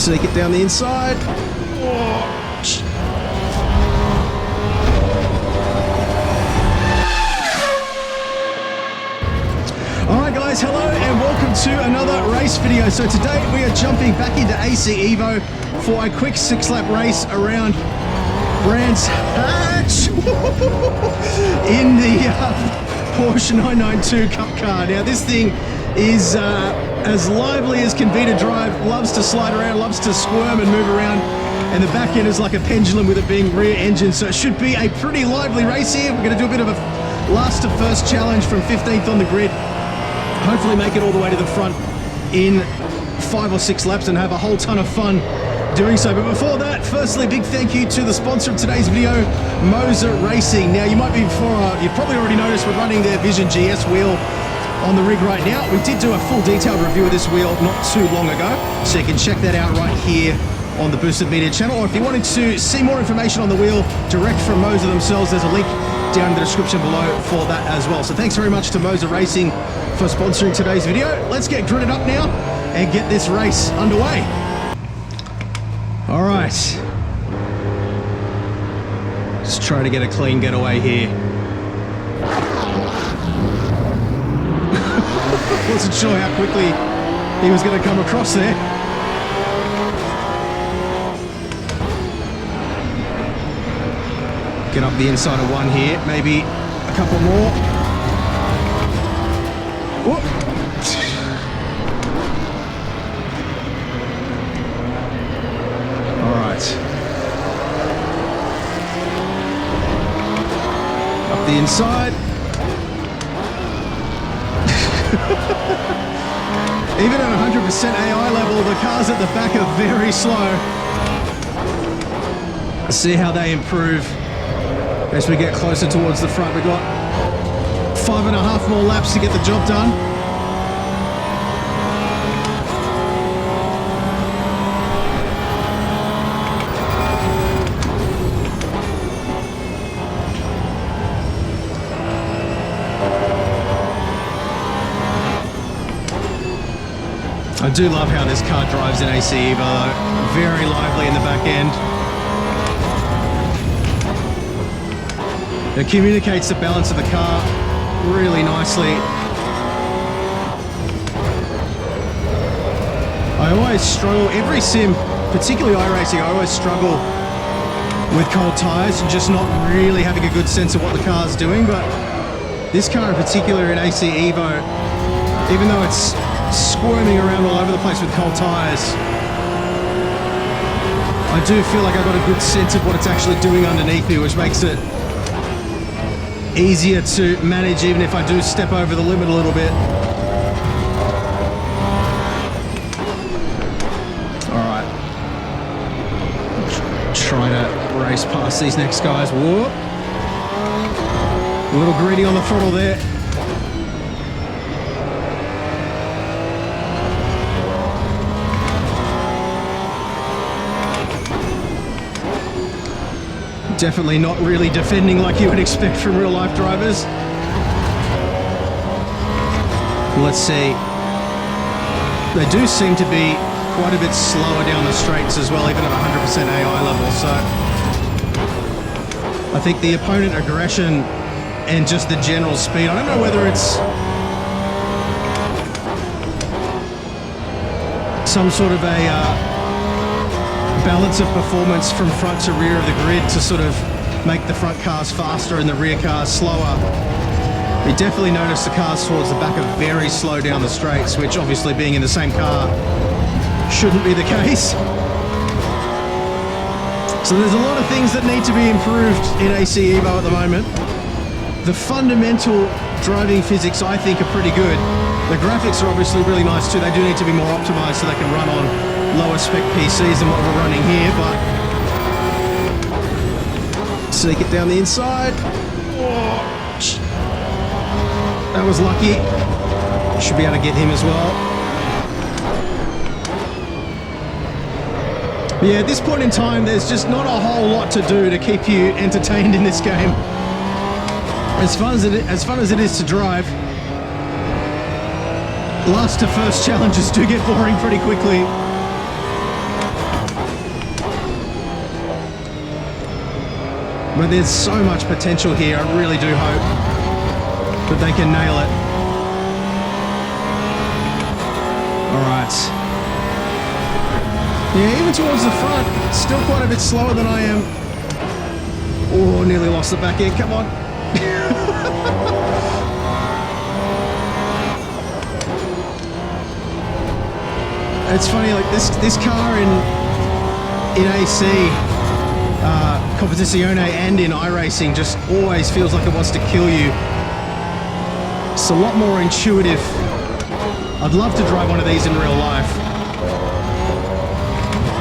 Sneak it down the inside. Alright guys, hello and welcome to another race video. So today we are jumping back into AC Evo for a quick 6-lap race around Brands Hatch in the Porsche 992 Cup car. Now this thing is as lively as can be to drive, loves to slide around, loves to squirm and move around, and the back end is like a pendulum with it being rear engine, so it should be a pretty lively race here. We're going to do a bit of a last to first challenge from 15th on the grid. Hopefully make it all the way to the front in 5 or 6 laps and have a whole ton of fun doing so. But before that, firstly, big thank you to the sponsor of today's video, Moser Racing. Now you might be you've probably already noticed we're running their Vision GS wheel on the rig right now. We did do a full detailed review of this wheel not too long ago, so you can check that out right here on the Boosted Media channel. Or if you wanted to see more information on the wheel direct from Moser themselves, there's a link down in the description below for that as well. So thanks very much to Moser Racing for sponsoring today's video. Let's get gridded up now and get this race underway. All right, just trying to get a clean getaway here. Wasn't sure how quickly he was going to come across there. Get up the inside of one here, maybe a couple more. Whoop. All right. Up the inside. Even at 100% AI level, the cars at the back are very slow. Let's see how they improve as we get closer towards the front. We've got 5.5 more laps to get the job done. I do love how this car drives in AC Evo though. Very lively in the back end. It communicates the balance of the car really nicely. I always struggle, every sim, particularly iRacing, I always struggle with cold tires and just not really having a good sense of what the car's doing. But this car in particular in AC Evo, even though it's squirming around all over the place with cold tires, I do feel like I've got a good sense of what it's actually doing underneath me, which makes it easier to manage even if I do step over the limit a little bit. All right, try to race past these next guys. Whoop. A little greedy on the throttle there. Definitely not really defending like you would expect from real life drivers. Let's see. They do seem to be quite a bit slower down the straights as well, even at 100% AI level. So I think the opponent aggression and just the general speed, I don't know whether it's some sort of a balance of performance from front to rear of the grid to sort of make the front cars faster and the rear cars slower. You definitely notice the cars towards the back are very slow down the straights, which obviously being in the same car shouldn't be the case. So there's a lot of things that need to be improved in AC Evo at the moment. The fundamental driving physics I think are pretty good. The graphics are obviously really nice too. They do need to be more optimized so they can run on lower spec PCs than what we're running here, but sneak it down the inside. That was lucky. Should be able to get him as well. But yeah, at this point in time, there's just not a whole lot to do to keep you entertained in this game. As fun as it is to drive, last to first challenges do get boring pretty quickly. But there's so much potential here. I really do hope that they can nail it. All right. Yeah, even towards the front, still quite a bit slower than I am. Oh, nearly lost the back end. Come on. It's funny, like this car in AC, Competizione and in iRacing just always feels like it wants to kill you. It's a lot more intuitive. I'd love to drive one of these in real life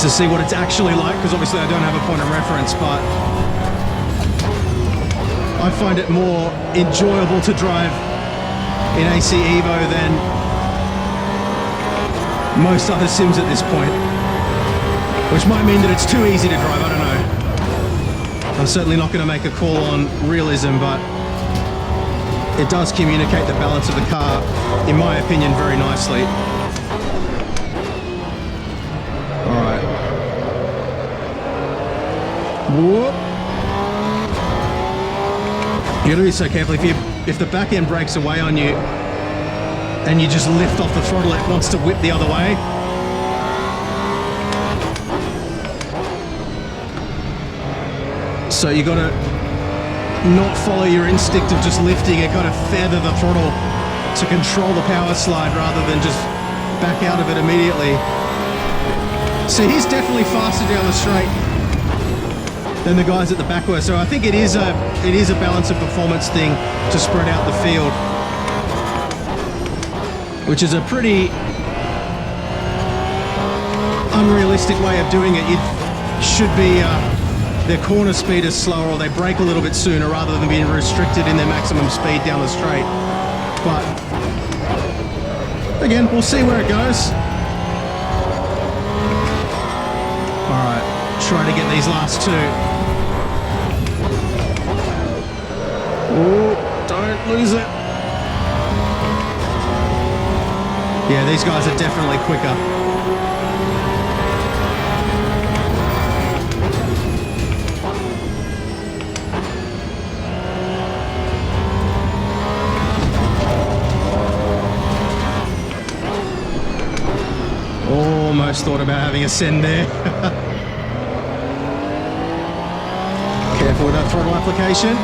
to see what it's actually like, because obviously I don't have a point of reference, but I find it more enjoyable to drive in AC Evo than most other sims at this point, which might mean that it's too easy to drive, I don't know. I'm certainly not going to make a call on realism, but it does communicate the balance of the car, in my opinion, very nicely. All right. Whoop. You gotta be so careful. If the back end breaks away on you and you just lift off the throttle, it wants to whip the other way. So you gotta not follow your instinct of just lifting and kind of feather the throttle to control the power slide rather than just back out of it immediately. So he's definitely faster down the straight than the guys at the back were. So I think it is a balance of performance thing to spread out the field, which is a pretty unrealistic way of doing it. It should be their corner speed is slower, or they brake a little bit sooner rather than being restricted in their maximum speed down the straight. But again, we'll see where it goes. All right, try to get these last two. Oh, don't lose it. Yeah, these guys are definitely quicker. Almost thought about having a send there. Careful with that throttle application.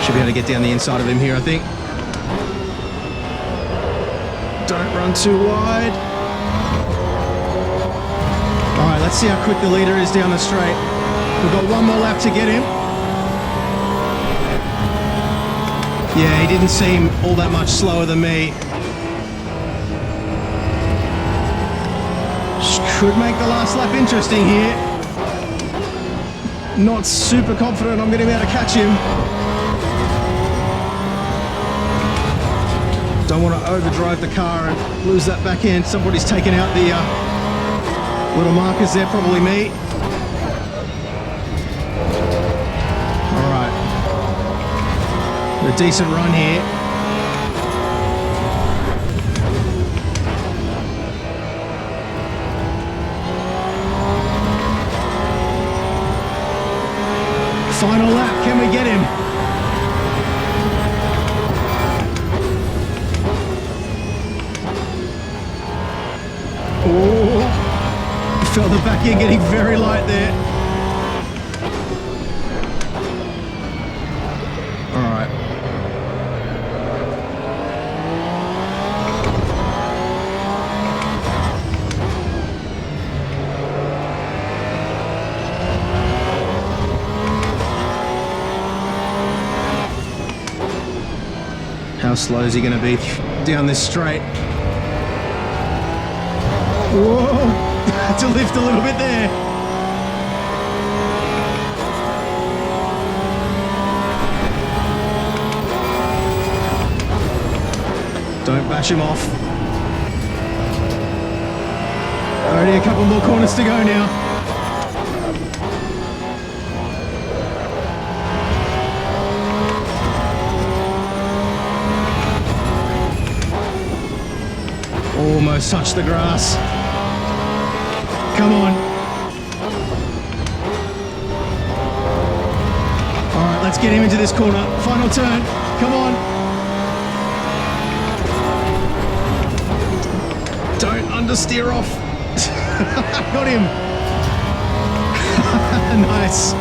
Should be able to get down the inside of him here, I think. Don't run too wide. All right, let's see how quick the leader is down the straight. We've got one more lap to get him. Yeah, he didn't seem all that much slower than me. Could make the last lap interesting here. Not super confident I'm going to be able to catch him. Don't want to overdrive the car and lose that back end. Somebody's taken out the little markers there, probably me. All right. A decent run here. Final lap, can we get him? Oh, felt the back end getting very light there. All right. How slow is he going to be down this straight? Whoa, had to lift a little bit there. Don't bash him off. Already a couple more corners to go now. almost touched the grass. Come on. All right, let's get him into this corner. Final turn. Come on. Don't understeer off. Got him. Nice.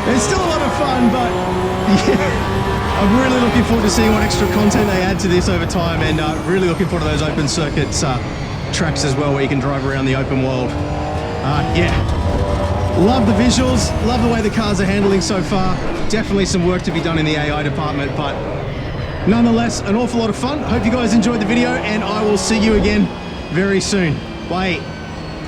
It's still a lot of fun, but yeah, I'm really looking forward to seeing what extra content they add to this over time, and really looking forward to those open circuits tracks as well, where you can drive around the open world. Yeah, love the visuals, love the way the cars are handling so far. Definitely some work to be done in the AI department, but nonetheless, an awful lot of fun. Hope you guys enjoyed the video, and I will see you again very soon. Bye.